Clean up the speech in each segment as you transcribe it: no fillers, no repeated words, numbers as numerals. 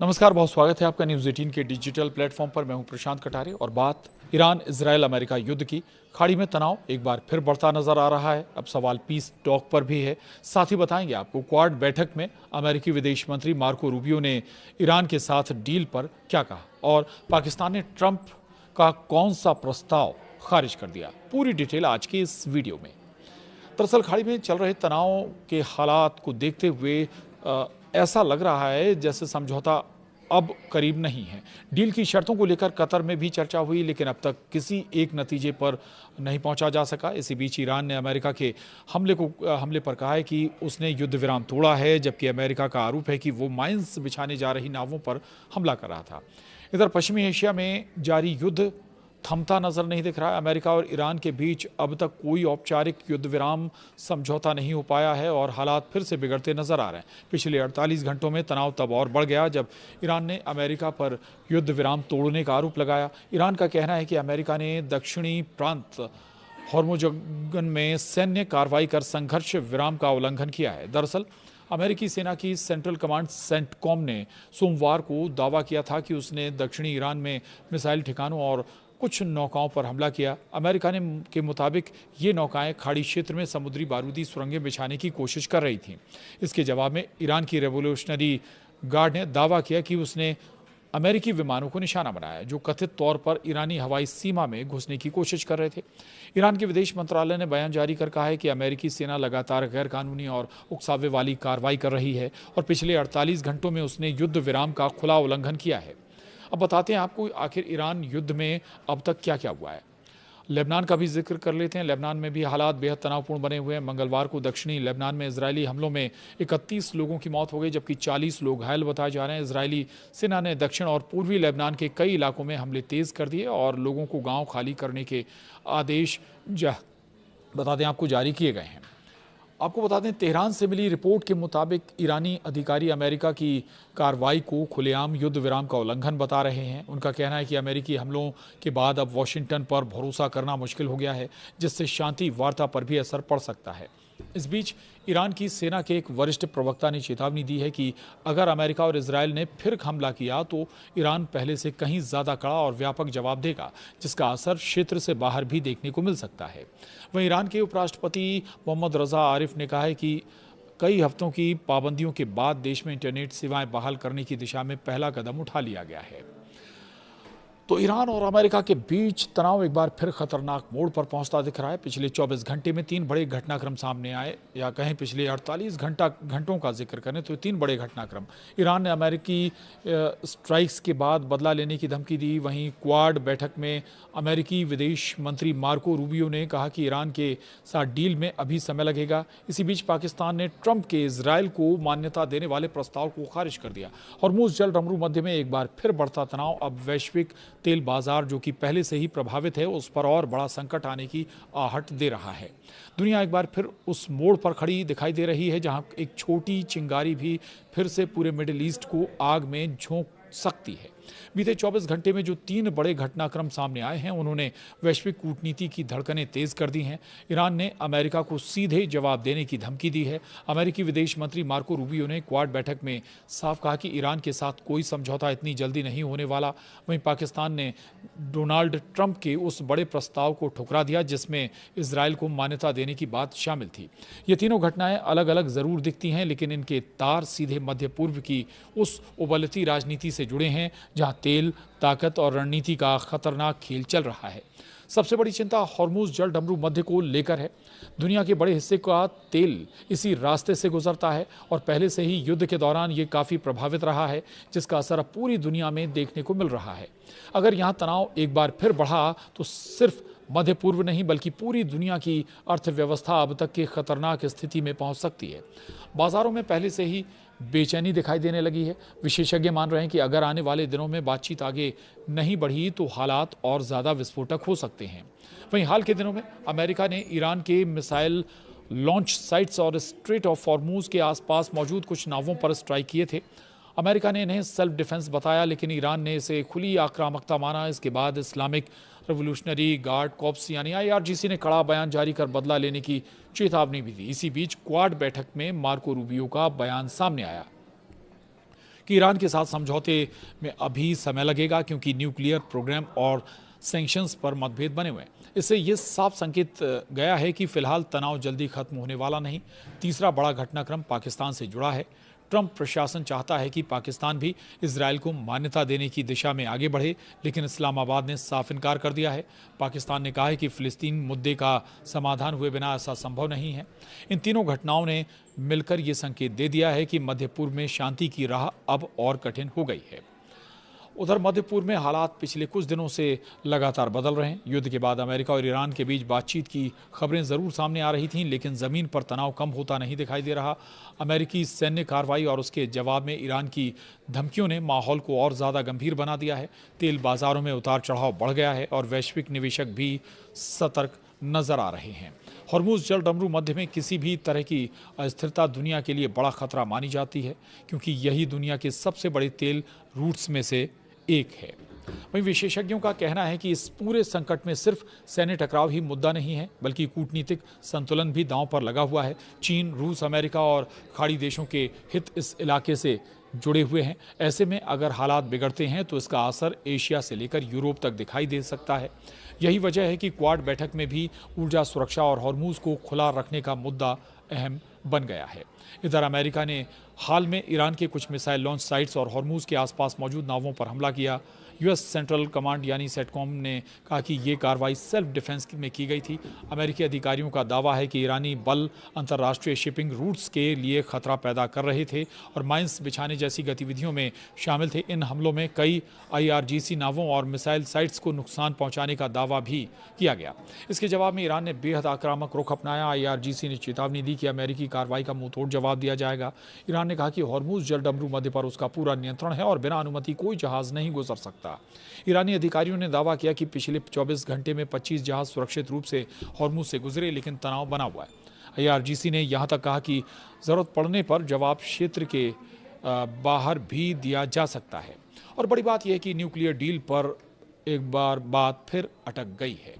नमस्कार, बहुत स्वागत है आपका न्यूज़ 18 के डिजिटल प्लेटफॉर्म पर। मैं हूं प्रशांत कटारे और बात ईरान इजरायल अमेरिका युद्ध की। खाड़ी में तनाव एक बार फिर बढ़ता नजर आ रहा है। अब सवाल पीस टॉक पर भी है। साथ ही बताएंगे आपको क्वाड बैठक में अमेरिकी विदेश मंत्री मार्को रूबियो ने ईरान के साथ डील पर क्या कहा और पाकिस्तान ने ट्रंप का कौन सा प्रस्ताव खारिज कर दिया। पूरी डिटेल आज के इस वीडियो में। दरअसल खाड़ी में चल रहे तनाव के हालात को देखते हुए ऐसा लग रहा है जैसे समझौता अब करीब नहीं है। डील की शर्तों को लेकर कतर में भी चर्चा हुई, लेकिन अब तक किसी एक नतीजे पर नहीं पहुंचा जा सका। इसी बीच ईरान ने अमेरिका के हमले पर कहा है कि उसने युद्ध विराम तोड़ा है, जबकि अमेरिका का आरोप है कि वो माइंस बिछाने जा रही नावों पर हमला कर रहा था। इधर पश्चिमी एशिया में जारी युद्ध थमता नजर नहीं दिख रहा है। अमेरिका और ईरान के बीच अब तक कोई औपचारिक युद्ध विराम समझौता नहीं हो पाया है और हालात फिर से बिगड़ते नजर आ रहे हैं। पिछले 48 घंटों में तनाव तब और बढ़ गया जब ईरान ने अमेरिका पर युद्ध विराम तोड़ने का आरोप लगाया। ईरान का कहना है कि अमेरिका ने दक्षिणी प्रांत होर्मुजगन में सैन्य कार्रवाई कर संघर्ष विराम का उल्लंघन किया है। दरअसल अमेरिकी सेना की सेंट्रल कमांड सेंटकॉम ने सोमवार को दावा किया था कि उसने दक्षिणी ईरान में मिसाइल ठिकानों और कुछ नौकाओं पर हमला किया। अमेरिका के मुताबिक ये नौकाएं खाड़ी क्षेत्र में समुद्री बारूदी सुरंगें बिछाने की कोशिश कर रही थीं। इसके जवाब में ईरान की रेवोल्यूशनरी गार्ड ने दावा किया कि उसने अमेरिकी विमानों को निशाना बनाया जो कथित तौर पर ईरानी हवाई सीमा में घुसने की कोशिश कर रहे थे। ईरान के विदेश मंत्रालय ने बयान जारी कर कहा है कि अमेरिकी सेना लगातार गैरकानूनी और उकसावे वाली कार्रवाई कर रही है और पिछले 48 घंटों में उसने युद्ध विराम का खुला उल्लंघन किया है। अब बताते हैं आपको आखिर ईरान युद्ध में अब तक क्या क्या हुआ है। लेबनान का भी जिक्र कर लेते हैं। लेबनान में भी हालात बेहद तनावपूर्ण बने हुए हैं। मंगलवार को दक्षिणी लेबनान में इजरायली हमलों में 31 लोगों की मौत हो गई, जबकि 40 लोग घायल बताए जा रहे हैं। इजरायली सेना ने दक्षिण और पूर्वी लेबनान के कई इलाकों में हमले तेज कर दिए और लोगों को गांव खाली करने के आदेश बता दें आपको जारी किए गए हैं। आपको बता दें, तेहरान से मिली रिपोर्ट के मुताबिक ईरानी अधिकारी अमेरिका की कार्रवाई को खुलेआम युद्ध विराम का उल्लंघन बता रहे हैं। उनका कहना है कि अमेरिकी हमलों के बाद अब वॉशिंगटन पर भरोसा करना मुश्किल हो गया है, जिससे शांति वार्ता पर भी असर पड़ सकता है। इस बीच ईरान की सेना के एक वरिष्ठ प्रवक्ता ने चेतावनी दी है कि अगर अमेरिका और इजरायल ने फिर हमला किया तो ईरान पहले से कहीं ज़्यादा कड़ा और व्यापक जवाब देगा, जिसका असर क्षेत्र से बाहर भी देखने को मिल सकता है। वहीं ईरान के उपराष्ट्रपति मोहम्मद रजा आरिफ ने कहा है कि कई हफ्तों की पाबंदियों के बाद देश में इंटरनेट सेवाएं बहाल करने की दिशा में पहला कदम उठा लिया गया है। तो ईरान और अमेरिका के बीच तनाव एक बार फिर खतरनाक मोड़ पर पहुंचता दिख रहा है। पिछले 24 घंटे में 3 बड़े घटनाक्रम सामने आए, या कहें पिछले 48 घंटों का जिक्र करें तो 3 बड़े घटनाक्रम। ईरान ने अमेरिकी स्ट्राइक्स के बाद बदला लेने की धमकी दी। वहीं क्वाड बैठक में अमेरिकी विदेश मंत्री मार्को रूबियो ने कहा कि ईरान के साथ डील में अभी समय लगेगा। इसी बीच पाकिस्तान ने ट्रंप के इजरायल को मान्यता देने वाले प्रस्ताव को खारिज कर दिया। हॉर्मुज़ जल डमरू मध्य में एक बार फिर बढ़ता तनाव अब वैश्विक तेल बाजार, जो कि पहले से ही प्रभावित है, उस पर और बड़ा संकट आने की आहट दे रहा है। दुनिया एक बार फिर उस मोड़ पर खड़ी दिखाई दे रही है जहां एक छोटी चिंगारी भी फिर से पूरे मिडिल ईस्ट को आग में झोंक सकती है। बीते 24 घंटे में जो 3 बड़े घटनाक्रम सामने आए हैं, उन्होंने वैश्विक कूटनीति की धड़कनें तेज कर दी हैं। ईरान ने अमेरिका को सीधे जवाब देने की धमकी दी है। अमेरिकी विदेश मंत्री मार्को रूबियो ने क्वाड बैठक में साफ कहा कि ईरान के साथ कोई समझौता इतनी जल्दी नहीं होने वाला। वहीं पाकिस्तान ने डोनाल्ड ट्रंप के उस बड़े प्रस्ताव को ठुकरा दिया जिसमें इजरायल को मान्यता देने की बात शामिल थी। ये तीनों घटनाएं अलग अलग जरूर दिखती हैं, लेकिन इनके तार सीधे मध्य पूर्व की उस उबलती राजनीति से जुड़े हैं जहां तेल, ताकत और रणनीति का खतरनाक खेल चल रहा है। सबसे बड़ी चिंता हॉर्मुज़ जल डमरू मध्य को लेकर है। दुनिया के बड़े हिस्से का तेल इसी रास्ते से गुजरता है और पहले से ही युद्ध के दौरान ये काफ़ी प्रभावित रहा है, जिसका असर अब पूरी दुनिया में देखने को मिल रहा है। अगर यहाँ तनाव एक बार फिर बढ़ा तो सिर्फ मध्य पूर्व नहीं बल्कि पूरी दुनिया की अर्थव्यवस्था अब तक की खतरनाक स्थिति में पहुंच सकती है। बाजारों में पहले से ही बेचैनी दिखाई देने लगी है। विशेषज्ञ मान रहे हैं कि अगर आने वाले दिनों में बातचीत आगे नहीं बढ़ी तो हालात और ज़्यादा विस्फोटक हो सकते हैं। वहीं हाल के दिनों में अमेरिका ने ईरान के मिसाइल लॉन्च साइट्स और स्ट्रेट ऑफ हॉर्मुज़ के आसपास मौजूद कुछ नावों पर स्ट्राइक किए थे। अमेरिका ने इन्हें सेल्फ डिफेंस बताया, लेकिन ईरान ने इसे खुली आक्रामकता माना। इसके बाद इस्लामिक रेवोल्यूशनरी गार्ड कॉर्प्स यानी IRGC ने कड़ा बयान जारी कर बदला लेने की चेतावनी भी दी। इसी बीच क्वाड बैठक में मार्को रूबियो का बयान सामने आया। कि ईरान के साथ समझौते में अभी समय लगेगा क्योंकि न्यूक्लियर प्रोग्राम और सैंक्शंस पर मतभेद बने हुए हैं। इससे ये साफ संकेत गया है कि फिलहाल तनाव जल्दी खत्म होने वाला नहीं। तीसरा बड़ा घटनाक्रम पाकिस्तान से जुड़ा है। ट्रंप प्रशासन चाहता है कि पाकिस्तान भी इजरायल को मान्यता देने की दिशा में आगे बढ़े, लेकिन इस्लामाबाद ने साफ इनकार कर दिया है। पाकिस्तान ने कहा है कि फिलिस्तीन मुद्दे का समाधान हुए बिना ऐसा संभव नहीं है। इन तीनों घटनाओं ने मिलकर ये संकेत दे दिया है कि मध्य पूर्व में शांति की राह अब और कठिन हो गई है। उधर मध्य पूर्व में हालात पिछले कुछ दिनों से लगातार बदल रहे हैं। युद्ध के बाद अमेरिका और ईरान के बीच बातचीत की खबरें जरूर सामने आ रही थीं, लेकिन जमीन पर तनाव कम होता नहीं दिखाई दे रहा। अमेरिकी सैन्य कार्रवाई और उसके जवाब में ईरान की धमकियों ने माहौल को और ज्यादा गंभीर बना दिया है। तेल बाजारों में उतार चढ़ाव बढ़ गया है और वैश्विक निवेशक भी सतर्क नजर आ रहे हैं। हॉर्मुज़ जल डमरू मध्य में किसी भी तरह की अस्थिरता दुनिया के लिए बड़ा खतरा मानी जाती है, क्योंकि यही दुनिया के सबसे बड़े तेल रूट्स में से एक है। वहीं विशेषज्ञों का कहना है कि इस पूरे संकट में सिर्फ सैन्य टकराव ही मुद्दा नहीं है, बल्कि कूटनीतिक संतुलन भी दांव पर लगा हुआ है। चीन, रूस, अमेरिका और खाड़ी देशों के हित इस इलाके से जुड़े हुए हैं। ऐसे में अगर हालात बिगड़ते हैं तो इसका असर एशिया से लेकर यूरोप तक दिखाई दे सकता है। यही वजह है कि क्वाड बैठक में भी ऊर्जा सुरक्षा और हॉर्मुज़ को खुला रखने का मुद्दा अहम बन गया है। इधर अमेरिका ने हाल में ईरान के कुछ मिसाइल लॉन्च साइट्स और हॉर्मुज़ के आसपास मौजूद नावों पर हमला किया। यूएस सेंट्रल कमांड यानी सेटकॉम ने कहा कि ये कार्रवाई सेल्फ डिफेंस में की गई थी। अमेरिकी अधिकारियों का दावा है कि ईरानी बल अंतर्राष्ट्रीय शिपिंग रूट्स के लिए खतरा पैदा कर रहे थे और माइंस बिछाने जैसी गतिविधियों में शामिल थे। इन हमलों में कई IRGC नावों और मिसाइल साइट्स को नुकसान पहुंचाने का दावा भी किया गया। इसके जवाब में ईरान ने बेहद आक्रामक रुख अपनाया। IRGC ने चेतावनी दी कि अमेरिकी कार्रवाई का मुंहतोड़ जवाब दिया जाएगा। ईरान ने कहा कि हॉर्मुज़ जल डमरू मध्य पर उसका पूरा नियंत्रण है और बिना अनुमति कोई जहाज नहीं गुजर सकता। ईरानी अधिकारियों ने दावा किया कि पिछले 24 घंटे में 25 जहाज सुरक्षित रूप से हॉर्मुज़ से गुजरे, लेकिन तनाव बना हुआ है। IRGC ने यहां तक कहा कि जरूरत पड़ने पर जवाब क्षेत्र के बाहर भी दिया जा सकता है। और बड़ी बात यह है कि न्यूक्लियर डील पर एक बार बात फिर अटक गई है।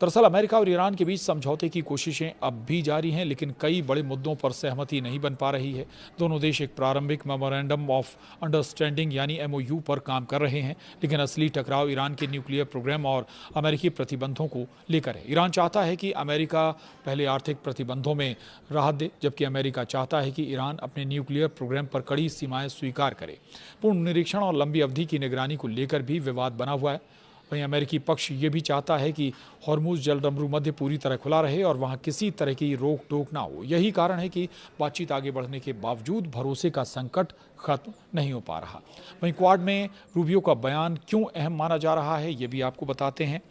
दरअसल अमेरिका और ईरान के बीच समझौते की कोशिशें अब भी जारी हैं, लेकिन कई बड़े मुद्दों पर सहमति नहीं बन पा रही है। दोनों देश एक प्रारंभिक मेमोरेंडम ऑफ अंडरस्टैंडिंग यानी MOU पर काम कर रहे हैं, लेकिन असली टकराव ईरान के न्यूक्लियर प्रोग्राम और अमेरिकी प्रतिबंधों को लेकर है। ईरान चाहता है कि अमेरिका पहले आर्थिक प्रतिबंधों में राहत दे, जबकि अमेरिका चाहता है कि ईरान अपने न्यूक्लियर प्रोग्राम पर कड़ी सीमाएं स्वीकार करे। पूर्ण निरीक्षण और लंबी अवधि की निगरानी को लेकर भी विवाद बना हुआ है। वहीं अमेरिकी पक्ष ये भी चाहता है कि हॉर्मुज़ जल डमरू मध्य पूरी तरह खुला रहे और वहां किसी तरह की रोक टोक ना हो। यही कारण है कि बातचीत आगे बढ़ने के बावजूद भरोसे का संकट खत्म नहीं हो पा रहा। वहीं क्वाड में रूबियो का बयान क्यों अहम माना जा रहा है, ये भी आपको बताते हैं।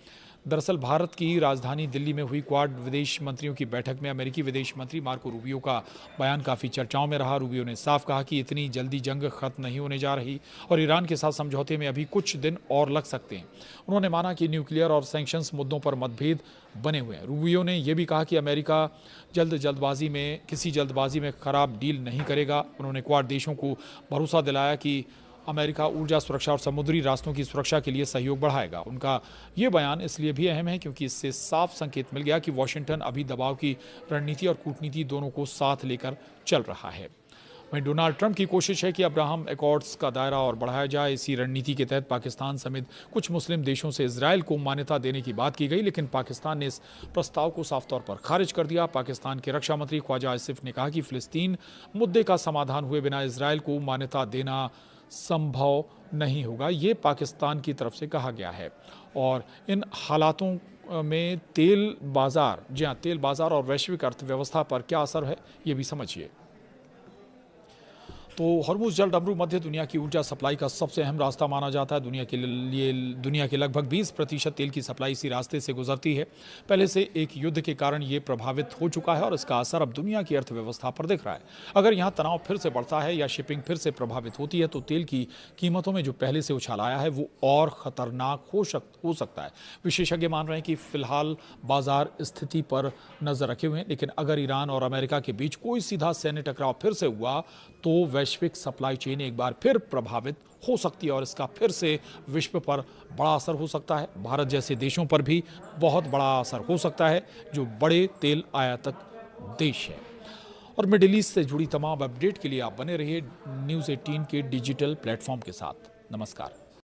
दरअसल भारत की राजधानी दिल्ली में हुई क्वाड विदेश मंत्रियों की बैठक में अमेरिकी विदेश मंत्री मार्को रूबियो का बयान काफ़ी चर्चाओं में रहा। रूबियो ने साफ कहा कि इतनी जल्दी जंग खत्म नहीं होने जा रही और ईरान के साथ समझौते में अभी कुछ दिन और लग सकते हैं। उन्होंने माना कि न्यूक्लियर और सैंक्शंस मुद्दों पर मतभेद बने हुए हैं। रूबियो ने यह भी कहा कि अमेरिका किसी जल्दबाजी में खराब डील नहीं करेगा। उन्होंने क्वाड देशों को भरोसा दिलाया कि अमेरिका ऊर्जा सुरक्षा और समुद्री रास्तों की सुरक्षा के लिए सहयोग बढ़ाएगा। उनका ये बयान इसलिए भी अहम है क्योंकि इससे साफ संकेत मिल गया कि वॉशिंगटन अभी दबाव की रणनीति और कूटनीति दोनों को साथ लेकर चल रहा है। वहीं डोनाल्ड ट्रंप की कोशिश है कि अब्राहम एकॉर्ड्स का दायरा और बढ़ाया जाए। इसी रणनीति के तहत पाकिस्तान समेत कुछ मुस्लिम देशों से इजरायल को मान्यता देने की बात की गई, लेकिन पाकिस्तान ने इस प्रस्ताव को साफ तौर पर खारिज कर दिया। पाकिस्तान के रक्षा मंत्री ख्वाजा आसिफ ने कहा कि फिलिस्तीन मुद्दे का समाधान हुए बिना इजरायल को मान्यता देना संभव नहीं होगा। ये पाकिस्तान की तरफ से कहा गया है। और इन हालातों में तेल बाजार और वैश्विक अर्थव्यवस्था पर क्या असर है, ये भी समझिए। तो हॉर्मुज़ जल डमरू मध्य दुनिया की ऊर्जा सप्लाई का सबसे अहम रास्ता माना जाता है। दुनिया के लगभग 20% तेल की सप्लाई इसी रास्ते से गुजरती है। पहले से एक युद्ध के कारण ये प्रभावित हो चुका है और इसका असर अब दुनिया की अर्थव्यवस्था पर दिख रहा है। अगर यहाँ तनाव फिर से बढ़ता है या शिपिंग फिर से प्रभावित होती है तो तेल की कीमतों में जो पहले से उछाल आया है वो और ख़तरनाक हो सकता है। विशेषज्ञ मान रहे हैं कि फिलहाल बाजार स्थिति पर नजर रखे हुए हैं, लेकिन अगर ईरान और अमेरिका के बीच कोई सीधा सैन्य टकराव फिर से हुआ तो वैश्विक सप्लाई चेन एक बार फिर प्रभावित हो सकती है और इसका फिर से विश्व पर बड़ा असर हो सकता है। भारत जैसे देशों पर भी बहुत बड़ा असर हो सकता है, जो बड़े तेल आयातक देश है। और मिडिल ईस्ट से जुड़ी तमाम अपडेट के लिए आप बने रहिए न्यूज़ 18 के डिजिटल प्लेटफॉर्म के साथ। नमस्कार।